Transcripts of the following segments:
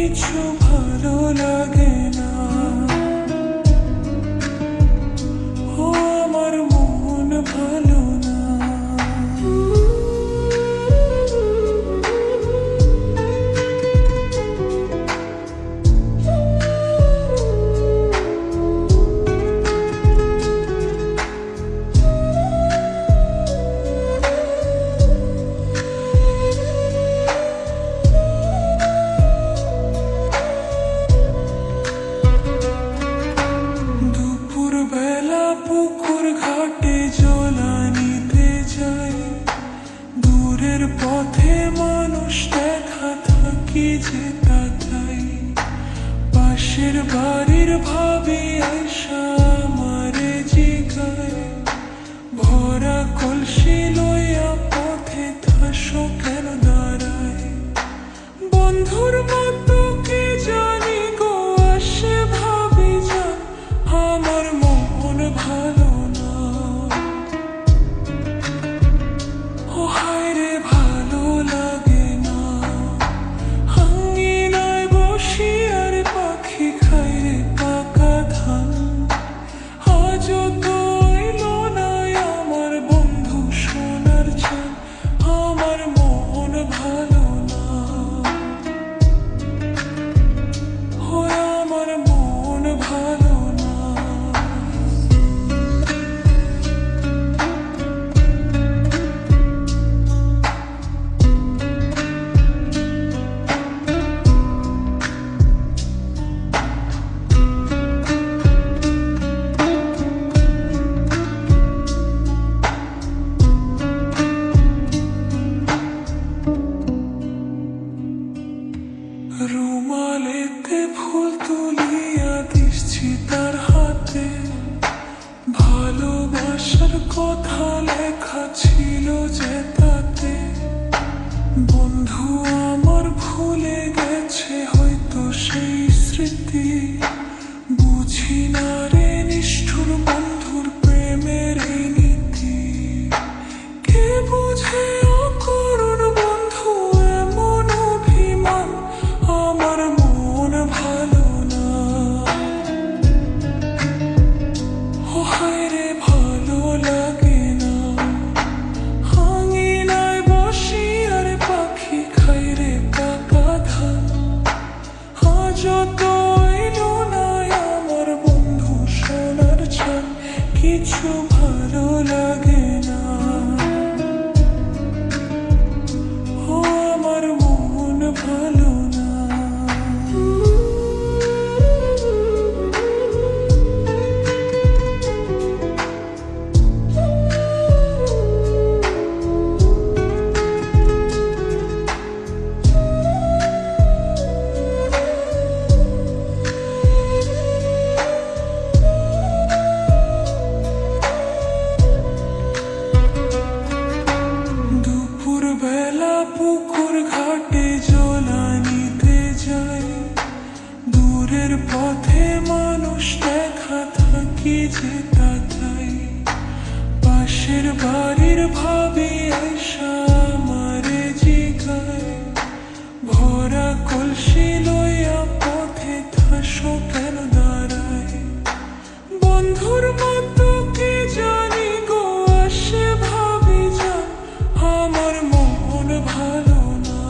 কিছু ভালো লাগে না। ও আমার মন ভালো না। বেলা পুকুর ঘাটে জলা নিতে যাই, দূরের পথে মানুষ দেখা থাকি যে তাই। পাশের বাড়ির ভাবি আয়সা আমারে জিগায়, ভরা কলসি লইয়া পথে থাসো কেন দাঁড়ায়। বন্ধুর মতো কে জানি গো আসে ভাবি যান, আমার মন ভালো না। ও হায় রে ভালো লাগে না। আঙিনায় বসি আর পাখি খাই রে পাকা ধান। আজও তো এলো না আমার বন্ধু সোনার চান, আমার মন ভালো না। ও আমার মন ভালো না। রুমালেতে ফুল তুলিয়া দিচ্ছি তার হাতে, ভালোবাসার কথা লেখা ছিল যে তাতে। বন্ধু আমার ভুলে গেছে হয়তো সেই স্মৃতি, বুঝি না রে নিষ্ঠুর বন্ধুর প্রেমের এই নীতি। কে বুঝে অকরুণ বন্ধু এমন অভিমান, আমার মন ভালো না। ও হায় রে ভালো লাগে না। আঙিনায় বসি আর পাখি খাই রে পাকা ধান। আজও তো এলো না আমার বন্ধু সোনার চান, কিছু ভালো লাগে না। ও আমার মন ভালো না। দুপুর বেলা পুকুর ঘাটে জলা নিতে যাই, দূরের পথে মানুষ দেখা থাকি যে তাই। পাশের বাড়ির ভাবি আয়সা আমারে জিগায়, ভরা কলসি লইয়া পথে থাসো কেন দাঁড়ায়। বন্ধুর মতো কে জানি গো আসে ভাবি যান, আমার মন ভালো না।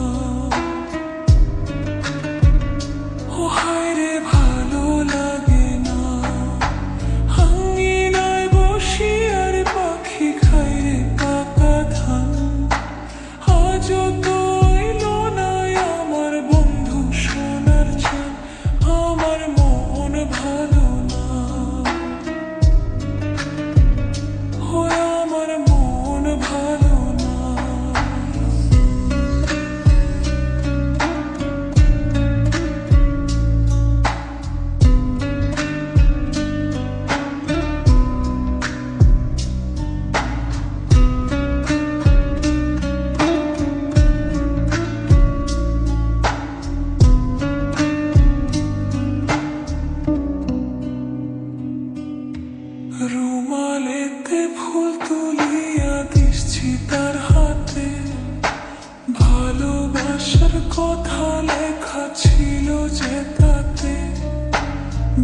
ভালোবাসার কথা লেখা ছিল যে তাতে,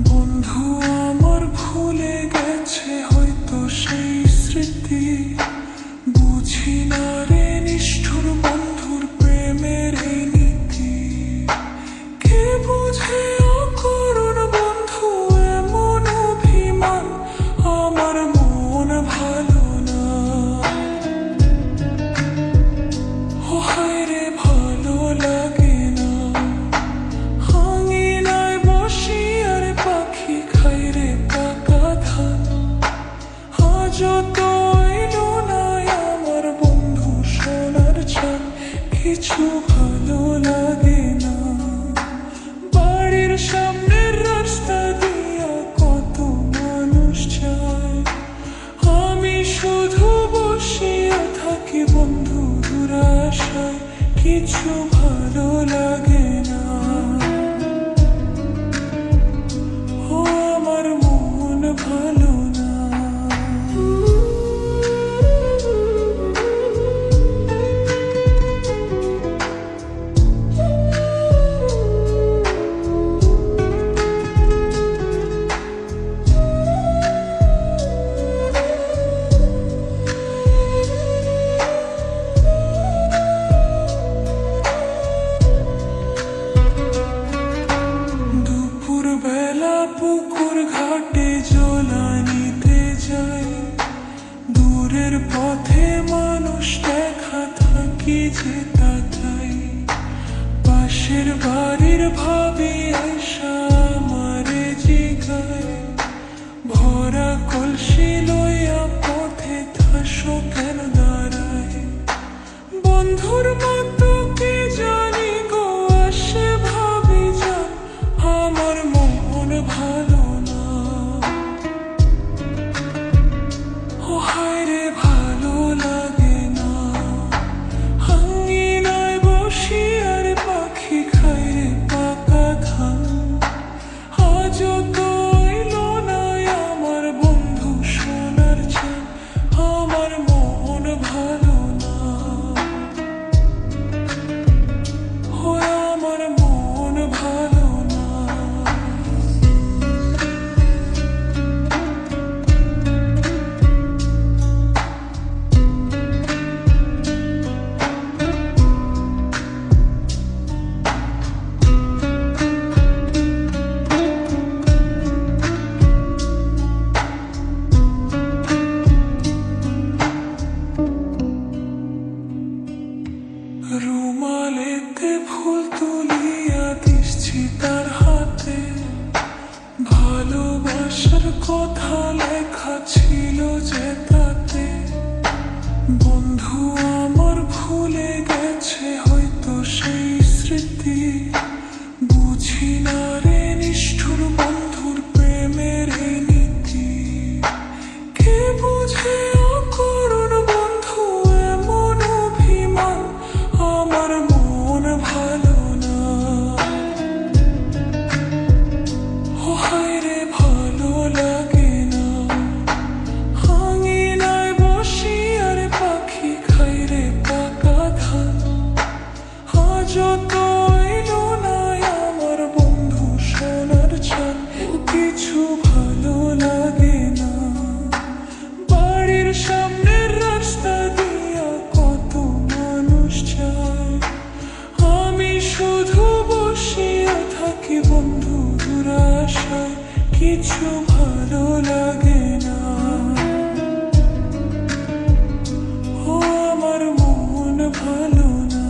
বন্ধু আমার ভুলে গেছে হয়তো সেই স্মৃতি। বুঝি না রে নিষ্ঠুর বন্ধুর প্রেমের এই নীতি। কে বুঝে অকরুণ বন্ধু এমন অভিমান, আমার মন ভালো না। ও হায় রে ভালো লাগে না। আঙিনায় বসি আর পাখি খাই রে পাকা ধান। আজও তো এলো না আমার বন্ধু সোনার চান। কিছু ভালো লাগে না। বাড়ির সামনের রাস্তা দিয়া কত মানুষ যায়, আমি শুধু বসিয়া থাকি বন্ধুর আশায়। কিছু ভালো লাগে না। ও আমার মন ভালো না। দুপুর বেলা পুকুর ঘাটে জল নিতে যাই, দূরের পথে মানুষ দেখা থাকি যে তাই। পাশের বাড়ির ভাবি আয়সা আমারে জিগায়, ভরা কলসি লইয়া পথে থাসো কেন দাঁড়ায়। বন্ধুর মতো কে জানি গো আসে ভাবি যান, আমার মন ভালো না। ও হায় রে ভালো লাগে না। আঙিনায় বসি আর পাখি খাই রে পাকা ধান। আজও তো এলো না আমার বন্ধু সোনার চান। আমার মন ভালো না। ও আমার মন ভালো না। রুমালেতে ফুল তুলিয়া দিচ্ছি তার হাতে, ভালোবাসার কথা লেখা ছিল যে তাতে। বন্ধু আমার ভুলে গেছে হয়তো সেই স্মৃতি। বুঝি না রে নিষ্ঠুর বন্ধুর প্রেমের এই নীতি। কে বুঝে অকরুণ বন্ধু এমন অভিমান, আমার মন ভালো না। ও হায় রে ভালো লাগে না। আঙিনায় বসি আর পাখি খাই রে পাকা ধান। আজও তো এলো না আমার বন্ধু সোনার চান। কিছু ভালো লাগে না। বাড়ির সামনের রাস্তা দিয়া কত মানুষ যায়, আমি শুধু বসিয়া থাকি বন্ধুর আশায়। কিছু ভালো লাগে না। ও আমার মন ভালো না।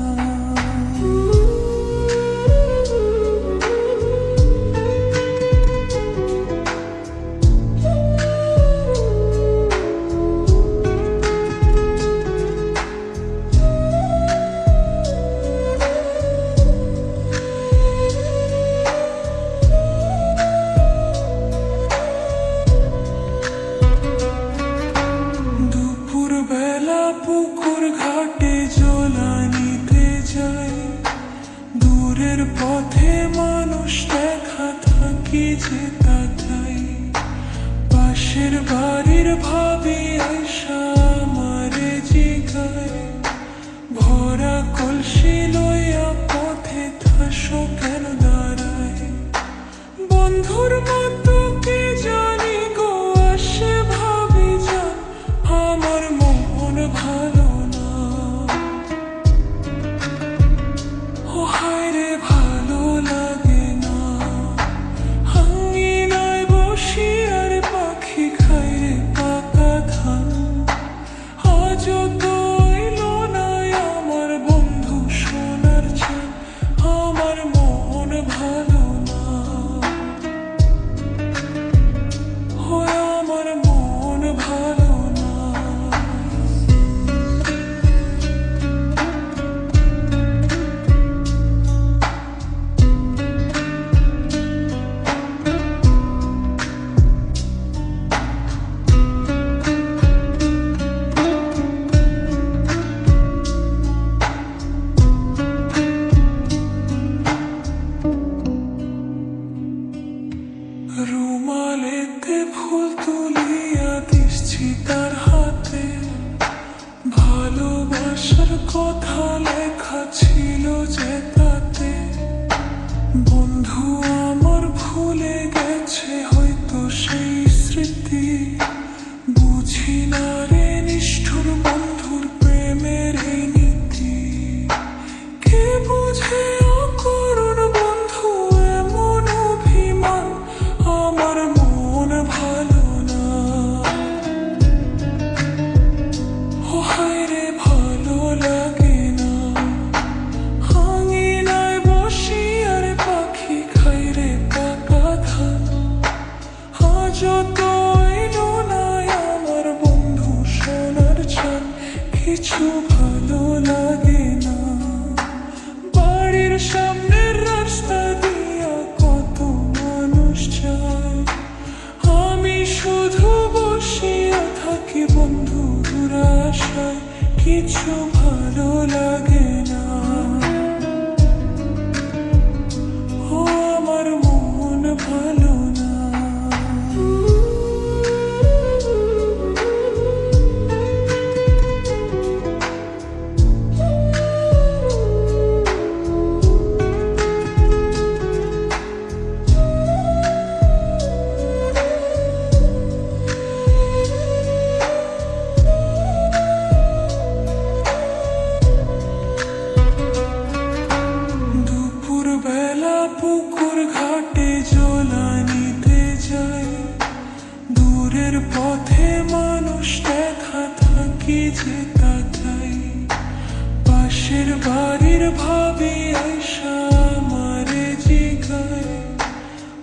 ভাবি আইসা আমারে জিগায়,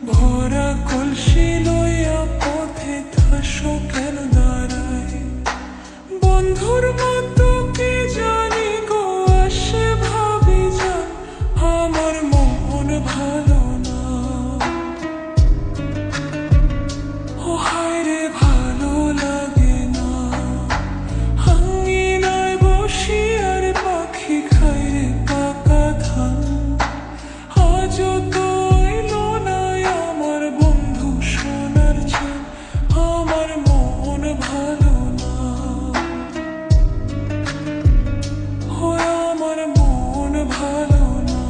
ভরা কলসি লইয়া পথে থাসো কেন দাঁড়ায়। বন্ধুর মতো কি জানি গো আসে ভাবি যান, আমার মন ভালো না। ও হায় রে ভালো লাগে না, আঙিনায় বসি আর পাখি খাই রে পাকা ধান। আজও তো এলো না আমার বন্ধু সোনার চান, আমার মন ভালো না। ও আমার মন ভালো না।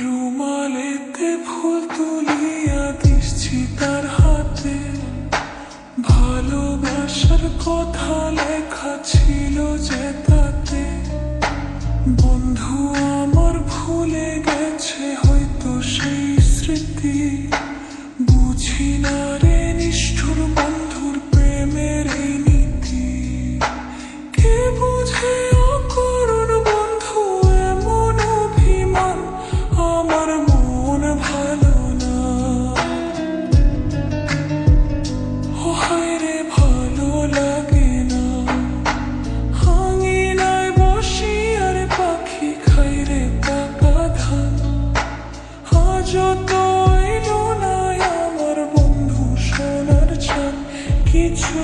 রুমালেতে ফুল তুলিয়া দিচ্ছি তার হাতে, ভালোবাসার কথা লেখা ছিল যে তাতে। বন্ধু আমার ভুলে গেছে হয়তো সেই স্মৃতি, বুঝি না রে নিষ্ঠুর বন্ধুর প্রেমের এই নীতি। কে বুঝে অকরুণ বন্ধু এমন অভিমান, আমার মন ভালো না। ও হায় রে ভালো লাগে না, আঙিনায় বসি আর পাখি খাই রে পাকা ধান। আজও তো এলো না আমার বন্ধু সোনার চান, কিছু